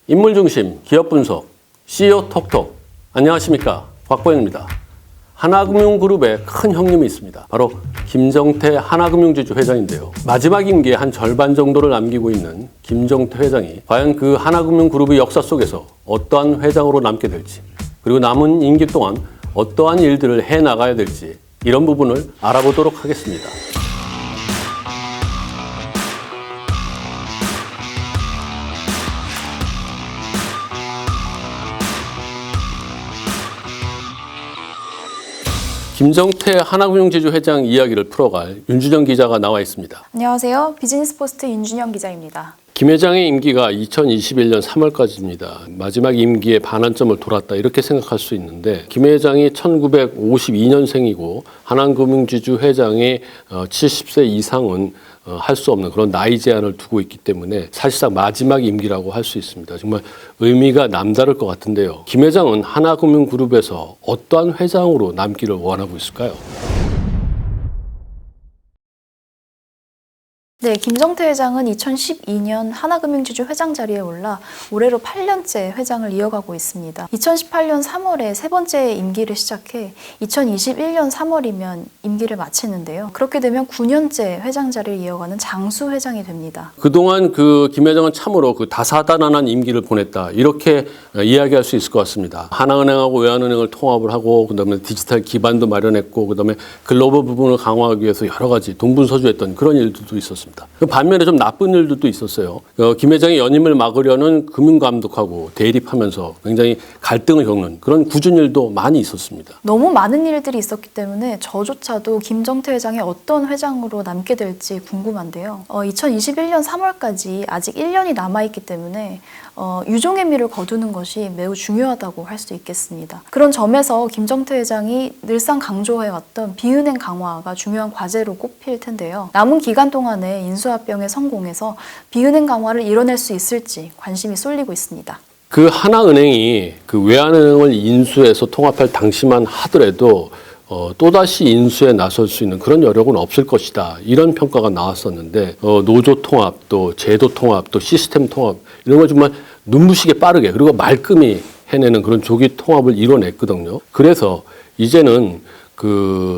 인물중심, 기업분석, CEO 톡톡. 안녕하십니까, 곽보영입니다. 하나금융그룹의 큰 형님이 있습니다. 바로 김정태 하나금융지주 회장인데요. 마지막 임기의 한 절반 정도를 남기고 있는 김정태 회장이 과연 그 하나금융그룹의 역사 속에서 어떠한 회장으로 남게 될지, 그리고 남은 임기 동안 어떠한 일들을 해나가야 될지, 이런 부분을 알아보도록 하겠습니다. 김정태 하나금융지주 회장 이야기를 풀어갈 윤준영 기자가 나와 있습니다. 안녕하세요. 비즈니스포스트 윤준영 기자입니다. 김 회장의 임기가 2021년 3월까지입니다. 마지막 임기의 반환점을 돌았다, 이렇게 생각할 수 있는데, 김 회장이 1952년생이고 하나금융지주 회장의 70세 이상은 할 수 없는 그런 나이 제한을 두고 있기 때문에 사실상 마지막 임기라고 할 수 있습니다. 정말 의미가 남다를 것 같은데요. 김 회장은 하나금융그룹에서 어떠한 회장으로 남기를 원하고 있을까요? 네, 김정태 회장은 2012년 하나금융지주 회장 자리에 올라 올해로 8년째 회장을 이어가고 있습니다. 2018년 3월에 세 번째 임기를 시작해 2021년 3월이면 임기를 마치는데요. 그렇게 되면 9년째 회장 자리를 이어가는 장수 회장이 됩니다. 그동안 김 회장은 참으로 다사다난한 임기를 보냈다, 이렇게 이야기할 수 있을 것 같습니다. 하나은행하고 외환은행을 통합을 하고, 그다음에 디지털 기반도 마련했고, 그다음에 글로벌 부분을 강화하기 위해서 여러 가지 동분서주했던 그런 일들도 있었습니다. 반면에 좀 나쁜 일들도 있었어요. 김 회장이 연임을 막으려는 금융감독하고 대립하면서 굉장히 갈등을 겪는 그런 굳은 일도 많이 있었습니다. 너무 많은 일들이 있었기 때문에 저조차도 김정태 회장이 어떤 회장으로 남게 될지 궁금한데요. 2021년 3월까지 아직 1년이 남아있기 때문에 유종의미를 거두는 것이 매우 중요하다고 할 수 있겠습니다. 그런 점에서 김정태 회장이 늘상 강조해왔던 비은행 강화가 중요한 과제로 꼽힐 텐데요. 남은 기간 동안에 인수합병에 성공해서 비은행 강화를 이뤄낼 수 있을지 관심이 쏠리고 있습니다. 그 하나은행이 외환은행을 인수해서 통합할 당시만 하더라도 또다시 인수에 나설 수 있는 그런 여력은 없을 것이다, 이런 평가가 나왔었는데, 노조 통합, 또 제도 통합, 또 시스템 통합, 이런 걸 정말 눈부시게 빠르게, 그리고 말끔히 해내는 그런 조기 통합을 이뤄냈거든요. 그래서 이제는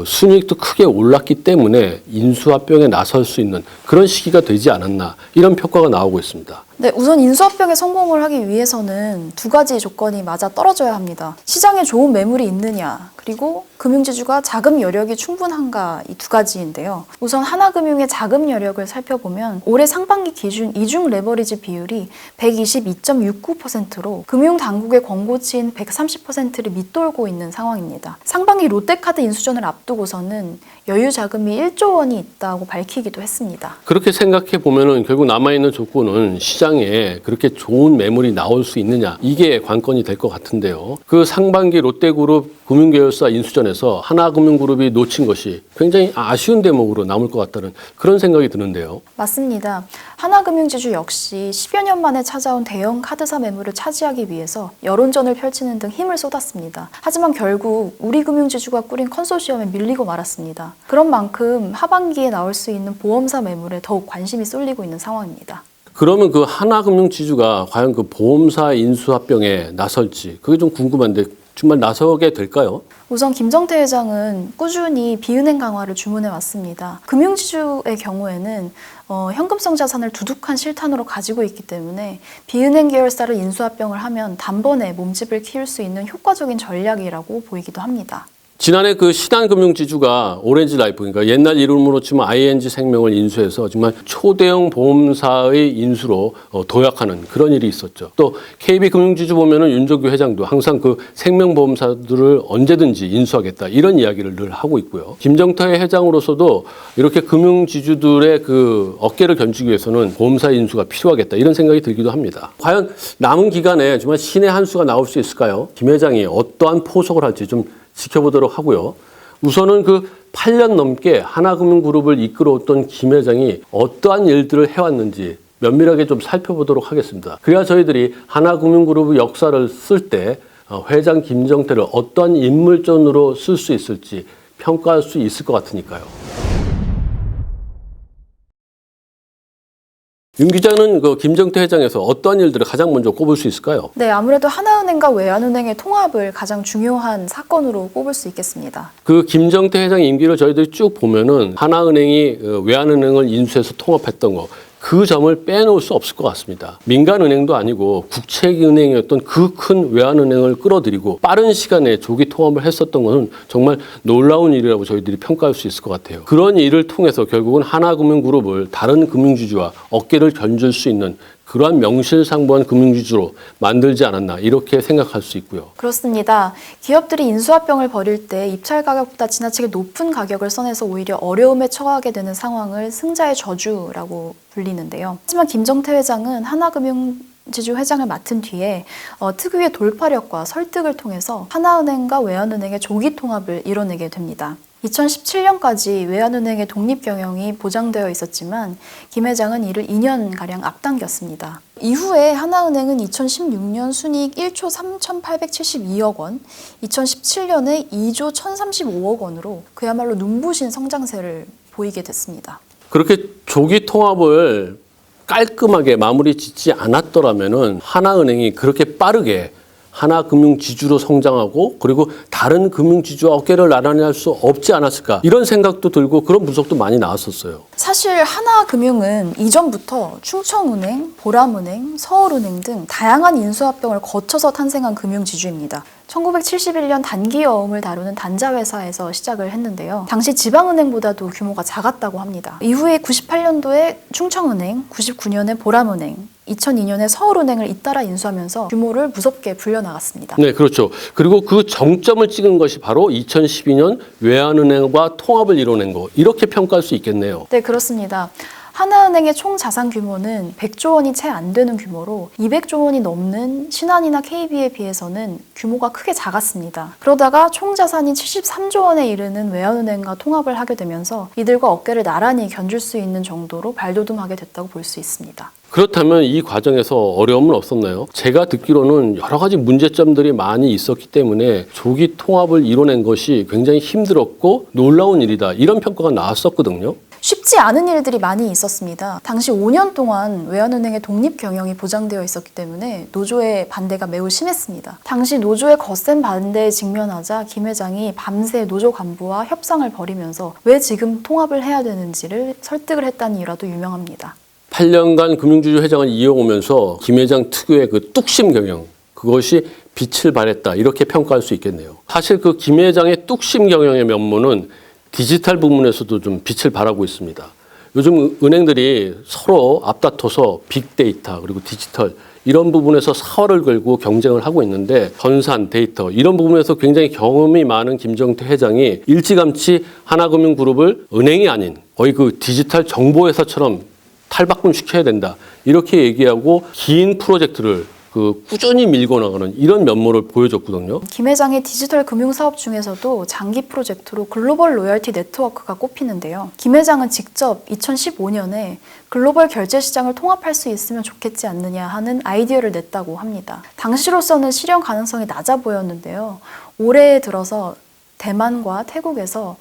순이익도 크게 올랐기 때문에 인수합병에 나설 수 있는 그런 시기가 되지 않았나, 이런 평가가 나오고 있습니다. 네, 우선 인수합병에 성공을 하기 위해서는 두 가지 조건이 맞아 떨어져야 합니다. 시장에 좋은 매물이 있느냐, 그리고 금융지주가 자금 여력이 충분한가, 이 두 가지인데요. 우선 하나금융의 자금 여력을 살펴보면 올해 상반기 기준 이중 레버리지 비율이 122.69%로 금융당국의 권고치인 130%를 밑돌고 있는 상황입니다. 상반기 롯데카드 인수전을 앞두고서는 여유 자금이 1조 원이 있다고 밝히기도 했습니다. 그렇게 생각해 보면은 결국 남아있는 조건은 시장에 그렇게 좋은 매물이 나올 수 있느냐, 이게 관건이 될 것 같은데요. 상반기 롯데그룹 금융계열사 인수전에서 하나금융그룹이 놓친 것이 굉장히 아쉬운 대목으로 남을 것 같다는 그런 생각이 드는데요. 맞습니다. 하나금융지주 역시 10여 년 만에 찾아온 대형 카드사 매물을 차지하기 위해서 여론전을 펼치는 등 힘을 쏟았습니다. 하지만 결국 우리금융지주가 꾸린 컨소시엄에 밀리고 말았습니다. 그런 만큼 하반기에 나올 수 있는 보험사 매물에 더욱 관심이 쏠리고 있는 상황입니다. 그러면 하나금융지주가 과연 보험사 인수합병에 나설지, 그게 좀 궁금한데, 정말 나서게 될까요? 우선 김정태 회장은 꾸준히 비은행 강화를 주문해 왔습니다. 금융지주의 경우에는 현금성 자산을 두둑한 실탄으로 가지고 있기 때문에 비은행 계열사를 인수합병을 하면 단번에 몸집을 키울 수 있는 효과적인 전략이라고 보이기도 합니다. 지난해 신한금융지주가 오렌지라이프, 그러니까 옛날 이름으로 치면 ING생명을 인수해서 정말 초대형 보험사의 인수로 도약하는 그런 일이 있었죠. 또 KB금융지주 보면은 윤석규 회장도 항상 생명보험사들을 언제든지 인수하겠다, 이런 이야기를 늘 하고 있고요. 김정태 회장으로서도 이렇게 금융지주들의 어깨를 견주기 위해서는 보험사 인수가 필요하겠다, 이런 생각이 들기도 합니다. 과연 남은 기간에 정말 신의 한 수가 나올 수 있을까요? 김 회장이 어떠한 포석을 할지 좀 지켜보도록 하고요. 우선은 8년 넘게 하나금융그룹을 이끌어왔던 김 회장이 어떠한 일들을 해왔는지 면밀하게 좀 살펴보도록 하겠습니다. 그래야 저희들이 하나금융그룹의 역사를 쓸 때 회장 김정태를 어떠한 인물전으로 쓸 수 있을지 평가할 수 있을 것 같으니까요. 윤 기자는 그 김정태 회장에서 어떤 일들을 가장 먼저 꼽을 수 있을까요? 네, 아무래도 하나은행과 외환은행의 통합을 가장 중요한 사건으로 꼽을 수 있겠습니다. 그 김정태 회장 임기를 저희들이 쭉 보면은 하나은행이 외환은행을 인수해서 통합했던 거. 그 점을 빼놓을 수 없을 것 같습니다. 민간은행도 아니고 국책은행이었던 그 큰 외환은행을 끌어들이고 빠른 시간에 조기 통합을 했었던 것은 정말 놀라운 일이라고 저희들이 평가할 수 있을 것 같아요. 그런 일을 통해서 결국은 하나금융그룹을 다른 금융주주와 어깨를 견줄 수 있는 그러한 명실상부한 금융주주로 만들지 않았나 이렇게 생각할 수 있고요. 그렇습니다. 기업들이 인수합병을 벌일 때 입찰 가격보다 지나치게 높은 가격을 써내서 오히려 어려움에 처하게 되는 상황을 승자의 저주라고 불리는데요. 하지만 김정태 회장은 하나금융지주 회장을 맡은 뒤에 특유의 돌파력과 설득을 통해서 하나은행과 외환은행의 조기 통합을 이뤄내게 됩니다. 2017년까지 외환은행의 독립 경영이 보장되어 있었지만 김 회장은 이를 2년가량 앞당겼습니다. 이후에 하나은행은 2016년 순이익 1조 3,872억 원, 2017년에 2조 1,035억 원으로 그야말로 눈부신 성장세를 보이게 됐습니다. 그렇게 조기 통합을 깔끔하게 마무리 짓지 않았더라면은 하나은행이 그렇게 빠르게 하나금융지주로 성장하고 그리고 다른 금융지주와 어깨를 나란히 할 수 없지 않았을까 이런 생각도 들고 그런 분석도 많이 나왔었어요. 사실 하나금융은 이전부터 충청은행, 보람은행, 서울은행 등 다양한 인수합병을 거쳐서 탄생한 금융지주입니다. 1971년 단기어음을 다루는 단자회사에서 시작을 했는데요. 당시 지방은행보다도 규모가 작았다고 합니다. 이후에 98년도에 충청은행, 99년에 보람은행, 2002년에 서울은행을 잇따라 인수하면서 규모를 무섭게 불려나갔습니다. 네, 그렇죠. 그리고 그 정점을 찍은 것이 바로 2012년 외환은행과 통합을 이뤄낸 거 이렇게 평가할 수 있겠네요. 네, 그렇습니다. 하나은행의 총 자산 규모는 100조 원이 채 안 되는 규모로 200조 원이 넘는 신한이나 KB에 비해서는 규모가 크게 작았습니다. 그러다가 총 자산이 73조 원에 이르는 외환은행과 통합을 하게 되면서 이들과 어깨를 나란히 견줄 수 있는 정도로 발돋움하게 됐다고 볼 수 있습니다. 그렇다면 이 과정에서 어려움은 없었나요? 제가 듣기로는 여러 가지 문제점들이 많이 있었기 때문에 조기 통합을 이뤄낸 것이 굉장히 힘들었고 놀라운 일이다 이런 평가가 나왔었거든요. 쉽지 않은 일들이 많이 있었습니다. 당시 5년 동안 외환은행의 독립 경영이 보장되어 있었기 때문에 노조의 반대가 매우 심했습니다. 당시 노조의 거센 반대에 직면하자 김 회장이 밤새 노조 간부와 협상을 벌이면서 왜 지금 통합을 해야 되는지를 설득을 했다는 일화도 유명합니다. 8년간 금융주주 회장을 이어오면서 김 회장 특유의 그 뚝심 경영 그것이 빛을 발했다 이렇게 평가할 수 있겠네요. 사실 그 김 회장의 뚝심 경영의 면모는 디지털 부분에서도 좀 빛을 발하고 있습니다. 요즘 은행들이 서로 앞다퉈서 빅데이터 그리고 디지털 이런 부분에서 사활을 걸고 경쟁을 하고 있는데 전산, 데이터 이런 부분에서 굉장히 경험이 많은 김정태 회장이 일찌감치 하나금융그룹을 은행이 아닌 거의 그 디지털 정보회사처럼 탈바꿈시켜야 된다 이렇게 얘기하고 긴 프로젝트를 꾸준히 밀고 나가는 이런 면모를 보여줬거든요. 김 회장의 디지털 금융 사업 중에서도 장기 프로젝트로 글로벌 로열티 네트워크가 꼽히는데요. 김 회장은 직접 2015년에 글로벌 결제 시장을 통합할 수 있으면 좋겠지 않느냐 하는 아이디어를 냈다고 합니다. 당시로서는 실현 가능성이 낮아 보였는데요. 올해 들어서 대만과 태국에서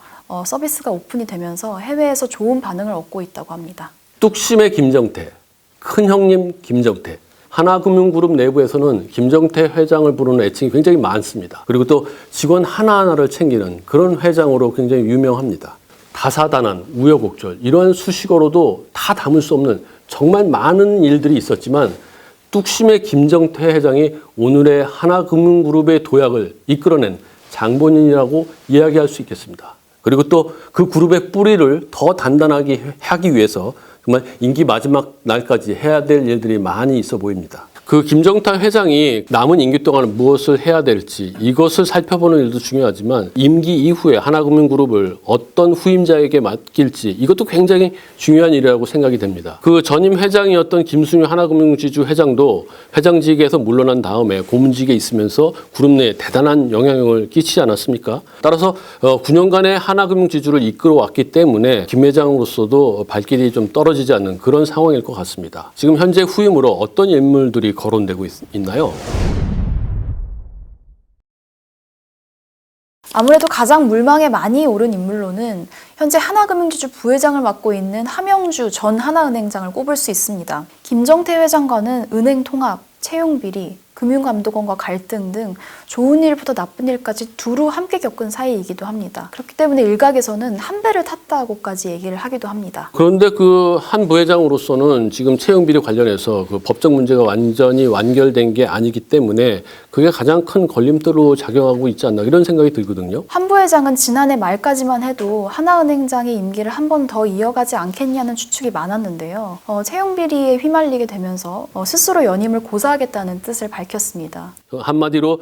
서비스가 오픈이 되면서 해외에서 좋은 반응을 얻고 있다고 합니다. 뚝심의 김정태, 큰형님 김정태. 하나금융그룹 내부에서는 김정태 회장을 부르는 애칭이 굉장히 많습니다. 그리고 또 직원 하나하나를 챙기는 그런 회장으로 굉장히 유명합니다. 다사다난, 우여곡절 이러한 수식어로도 다 담을 수 없는 정말 많은 일들이 있었지만 뚝심의 김정태 회장이 오늘의 하나금융그룹의 도약을 이끌어낸 장본인이라고 이야기할 수 있겠습니다. 그리고 또 그 그룹의 뿌리를 더 단단하게 하기 위해서 정말 임기 마지막 날까지 해야 될 일들이 많이 있어 보입니다. 그 김정태 회장이 남은 임기 동안 무엇을 해야 될지 이것을 살펴보는 일도 중요하지만 임기 이후에 하나금융그룹을 어떤 후임자에게 맡길지 이것도 굉장히 중요한 일이라고 생각이 됩니다. 그 전임 회장이었던 김순유 하나금융지주 회장도 회장직에서 물러난 다음에 고문직에 있으면서 그룹 내에 대단한 영향력을 끼치지 않았습니까? 따라서 9년간의 하나금융지주를 이끌어왔기 때문에 김 회장으로서도 발길이 좀 떨어지지 않는 그런 상황일 것 같습니다. 지금 현재 후임으로 어떤 인물들이 거론되고 있나요? 아무래도 가장 물망에 많이 오른 인물로는 현재 하나금융지주 부회장을 맡고 있는 함영주 전 하나은행장을 꼽을 수 있습니다. 김정태 회장과는 은행 통합, 채용 비리, 금융감독원과 갈등 등 좋은 일부터 나쁜 일까지 두루 함께 겪은 사이이기도 합니다. 그렇기 때문에 일각에서는 한 배를 탔다고까지 얘기를 하기도 합니다. 그런데 그 한 부회장으로서는 지금 채용 비리 관련해서 그 법적 문제가 완전히 완결된 게 아니기 때문에 그게 가장 큰 걸림돌로 작용하고 있지 않나 이런 생각이 들거든요. 한 부회장은 지난해 말까지만 해도 하나은행장의 임기를 한 번 더 이어가지 않겠냐는 추측이 많았는데요. 채용 비리에 휘말리게 되면서 스스로 연임을 고사하겠다는 뜻을 밝혔습니다. 한마디로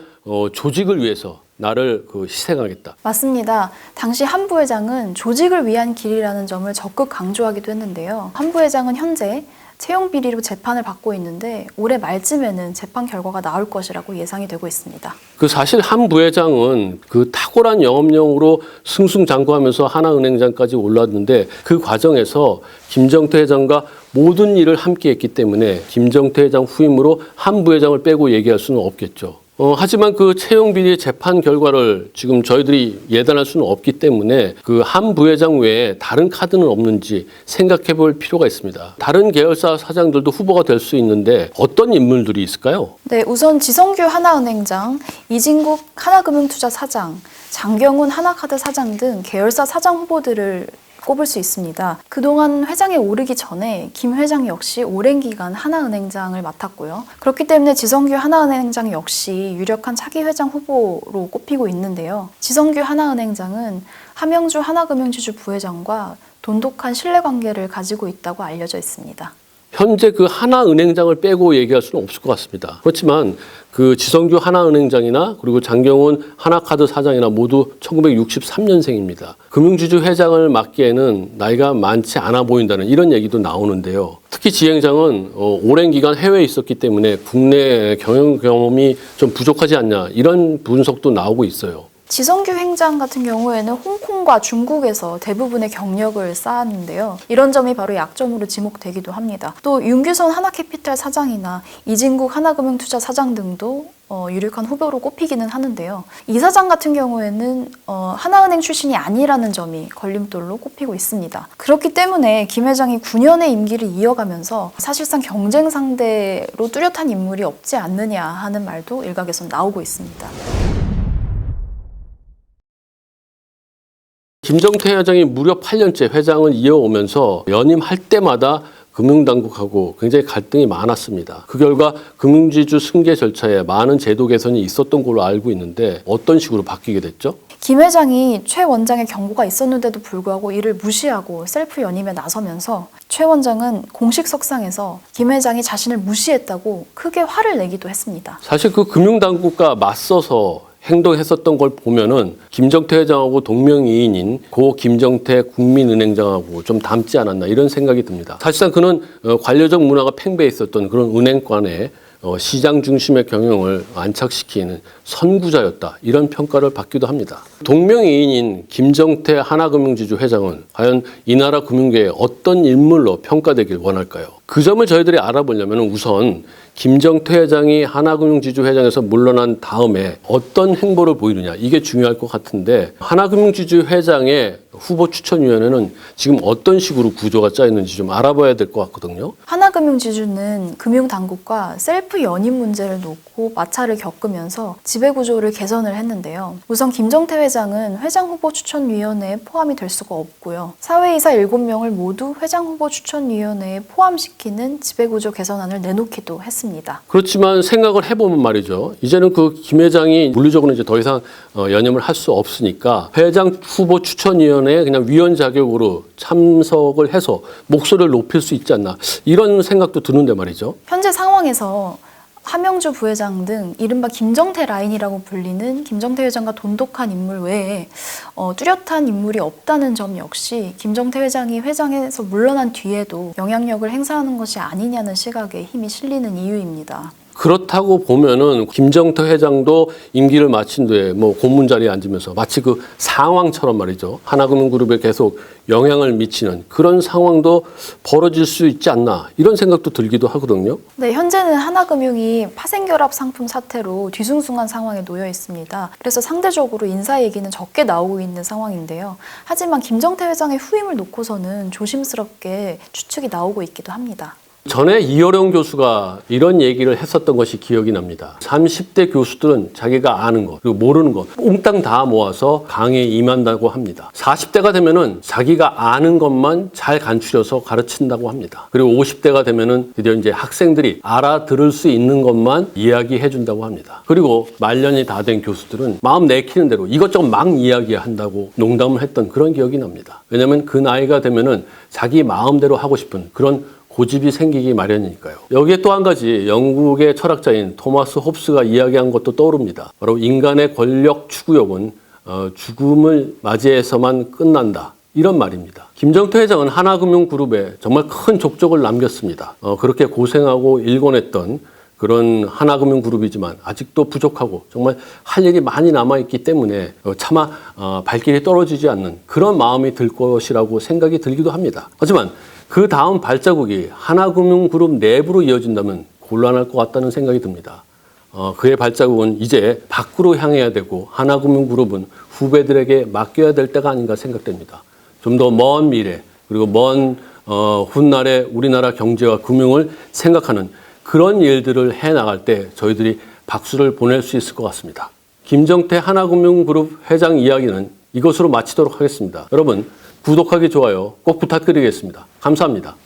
조직을 위해서 나를 희생하겠다. 맞습니다. 당시 한 부회장은 조직을 위한 길이라는 점을 적극 강조하기도 했는데요. 한 부회장은 현재 채용 비리로 재판을 받고 있는데 올해 말쯤에는 재판 결과가 나올 것이라고 예상이 되고 있습니다. 사실 한 부회장은 탁월한 영업력으로 승승장구하면서 하나은행장까지 올랐는데 그 과정에서 김정태 회장과 모든 일을 함께 했기 때문에 김정태 회장 후임으로 한 부회장을 빼고 얘기할 수는 없겠죠. 하지만 그 채용 비리 재판 결과를 지금 저희들이 예단할 수는 없기 때문에 그 한 부회장 외에 다른 카드는 없는지 생각해 볼 필요가 있습니다. 다른 계열사 사장들도 후보가 될 수 있는데 어떤 인물들이 있을까요? 네, 우선 지성규 하나은행장, 이진국 하나금융투자 사장, 장경훈 하나카드 사장 등 계열사 사장 후보들을 꼽을 수 있습니다. 그동안 회장에 오르기 전에 김 회장 역시 오랜 기간 하나은행장을 맡았고요. 그렇기 때문에 지성규 하나은행장 역시 유력한 차기 회장 후보로 꼽히고 있는데요. 지성규 하나은행장은 함영주 하나금융지주 부회장과 돈독한 신뢰관계를 가지고 있다고 알려져 있습니다. 현재 그 하나은행장을 빼고 얘기할 수는 없을 것 같습니다. 그렇지만 그 지성규 하나은행장이나 그리고 장경훈 하나카드 사장이나 모두 1963년생입니다. 금융지주 회장을 맡기에는 나이가 많지 않아 보인다는 이런 얘기도 나오는데요. 특히 지행장은 오랜 기간 해외에 있었기 때문에 국내 경영 경험이 좀 부족하지 않냐 이런 분석도 나오고 있어요. 지성규 행장 같은 경우에는 홍콩과 중국에서 대부분의 경력을 쌓았는데요. 이런 점이 바로 약점으로 지목되기도 합니다. 또 윤규선 하나캐피탈 사장이나 이진국 하나금융투자 사장 등도 유력한 후보로 꼽히기는 하는데요. 이 사장 같은 경우에는 하나은행 출신이 아니라는 점이 걸림돌로 꼽히고 있습니다. 그렇기 때문에 김 회장이 9년의 임기를 이어가면서 사실상 경쟁 상대로 뚜렷한 인물이 없지 않느냐 하는 말도 일각에서 나오고 있습니다. 김정태 회장이 무려 8년째 회장을 이어오면서 연임할 때마다 금융당국하고 굉장히 갈등이 많았습니다. 그 결과 금융지주 승계 절차에 많은 제도 개선이 있었던 걸로 알고 있는데 어떤 식으로 바뀌게 됐죠? 김 회장이 최 원장의 경고가 있었는데도 불구하고 이를 무시하고 셀프 연임에 나서면서 최 원장은 공식 석상에서 김 회장이 자신을 무시했다고 크게 화를 내기도 했습니다. 사실 그 금융당국과 맞서서 행동했었던 걸 보면은 김정태 회장하고 동명이인인 고 김정태 국민은행장하고 좀 닮지 않았나 이런 생각이 듭니다. 사실상 그는 관료적 문화가 팽배해 있었던 그런 은행권의 시장 중심의 경영을 안착시키는 선구자였다 이런 평가를 받기도 합니다. 동명이인인 김정태 하나금융지주 회장은 과연 이 나라 금융계의 어떤 인물로 평가되길 원할까요? 그 점을 저희들이 알아보려면 우선 김정태 회장이 하나금융지주 회장에서 물러난 다음에 어떤 행보를 보이느냐 이게 중요할 것 같은데 하나금융지주 회장의 후보 추천위원회는 지금 어떤 식으로 구조가 짜 있는지 좀 알아봐야 될 것 같거든요. 하나금융지주는 금융당국과 셀프 연임 문제를 놓고 마찰을 겪으면서 지배구조를 개선을 했는데요. 우선 김정태 회장은 회장 후보 추천위원회에 포함이 될 수가 없고요. 사회이사 7명을 모두 회장 후보 추천위원회에 포함시키는 지배구조 개선안을 내놓기도 했습니다. 그렇지만 생각을 해보면 말이죠. 이제는 그 김 회장이 물리적으로 이제 더 이상 연임을 할 수 없으니까 회장 후보 추천위원회에 그냥 위원 자격으로 참석을 해서 목소리를 높일 수 있지 않나 이런 생각도 드는데 말이죠. 현재 상황에서 함영주 부회장 등 이른바 김정태 라인이라고 불리는 김정태 회장과 돈독한 인물 외에 뚜렷한 인물이 없다는 점 역시 김정태 회장이 회장에서 물러난 뒤에도 영향력을 행사하는 것이 아니냐는 시각에 힘이 실리는 이유입니다. 그렇다고 보면은 김정태 회장도 임기를 마친 뒤에 뭐 고문 자리에 앉으면서 마치 그 상황처럼 말이죠. 하나금융그룹에 계속 영향을 미치는 그런 상황도 벌어질 수 있지 않나 이런 생각도 들기도 하거든요. 네, 현재는 하나금융이 파생결합 상품 사태로 뒤숭숭한 상황에 놓여 있습니다. 그래서 상대적으로 인사 얘기는 적게 나오고 있는 상황인데요. 하지만 김정태 회장의 후임을 놓고서는 조심스럽게 추측이 나오고 있기도 합니다. 전에 이어령 교수가 이런 얘기를 했었던 것이 기억이 납니다. 30대 교수들은 자기가 아는 것, 그리고 모르는 것 몽땅 다 모아서 강의에 임한다고 합니다. 40대가 되면은 자기가 아는 것만 잘 간추려서 가르친다고 합니다. 그리고 50대가 되면은 드디어 이제 학생들이 알아들을 수 있는 것만 이야기해 준다고 합니다. 그리고 말년이 다 된 교수들은 마음 내키는 대로 이것저것 막 이야기한다고 농담을 했던 그런 기억이 납니다. 왜냐하면 그 나이가 되면은 자기 마음대로 하고 싶은 그런 고집이 생기기 마련이니까요. 여기에 또 한 가지 영국의 철학자인 토마스 홉스가 이야기한 것도 떠오릅니다. 바로 인간의 권력 추구욕은 죽음을 맞이해서만 끝난다. 이런 말입니다. 김정태 회장은 하나금융그룹에 정말 큰 족적을 남겼습니다. 그렇게 고생하고 일궈냈던 그런 하나금융그룹이지만 아직도 부족하고 정말 할 일이 많이 남아있기 때문에 차마 발길이 떨어지지 않는 그런 마음이 들 것이라고 생각이 들기도 합니다. 하지만 그 다음 발자국이 하나금융그룹 내부로 이어진다면 곤란할 것 같다는 생각이 듭니다. 그의 발자국은 이제 밖으로 향해야 되고 하나금융그룹은 후배들에게 맡겨야 될 때가 아닌가 생각됩니다. 좀 더 먼 미래 그리고 먼 훗날의 우리나라 경제와 금융을 생각하는 그런 일들을 해나갈 때 저희들이 박수를 보낼 수 있을 것 같습니다. 김정태 하나금융그룹 회장 이야기는 이것으로 마치도록 하겠습니다. 여러분 구독하기, 좋아요 꼭 부탁드리겠습니다. 감사합니다.